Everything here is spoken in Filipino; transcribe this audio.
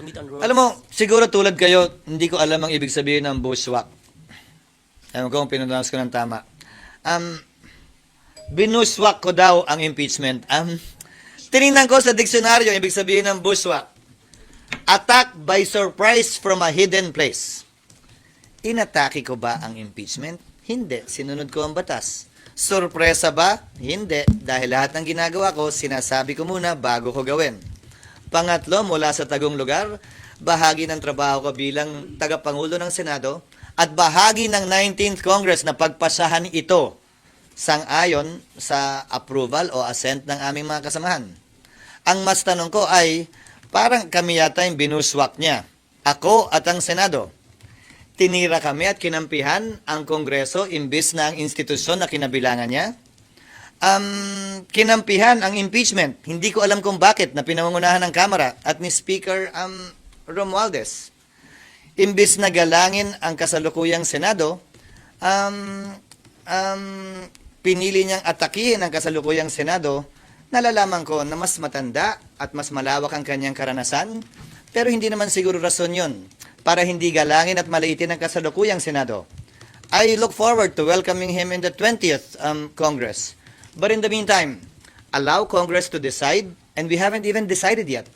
meet on roads. Alam mo, siguro tulad kayo, hindi ko alam ang ibig sabihin ng bushwhack. Alam ko kung pinunas ko ng tama. Binushwhack ko daw ang impeachment. Tinignan ko sa diksyonaryo, ibig sabihin ng bushwhack. Attack by surprise from a hidden place. Inatake ko ba ang impeachment? Hindi. Sinunod ko ang batas. Sorpresa ba? Hindi. Dahil lahat ng ginagawa ko, sinasabi ko muna bago ko gawin. Pangatlo, mula sa tagong lugar, bahagi ng trabaho ko bilang tagapangulo ng Senado at bahagi ng 19th Congress na pagpasahan ito sang-ayon sa approval o assent ng aming mga kasamahan. Ang mas tanong ko ay, parang kami yata yung binuswak niya. Ako at ang Senado. Tinira kami at kinampihan ang Kongreso imbis na ang institusyon na kinabilangan niya. Kinampihan ang impeachment. Hindi ko alam kung bakit na pinangungunahan ng Kamara at ni Speaker Romualdez. Imbis na galangin ang kasalukuyang Senado, pinili niyang atakihin ang kasalukuyang Senado. Nalalaman ko na mas matanda at mas malawak ang kanyang karanasan, pero hindi naman siguro rason yun para hindi galangin at maliitin ang kasalukuyang Senado. I look forward to welcoming him in the 20th Congress. But in the meantime, allow Congress to decide, and we haven't even decided yet.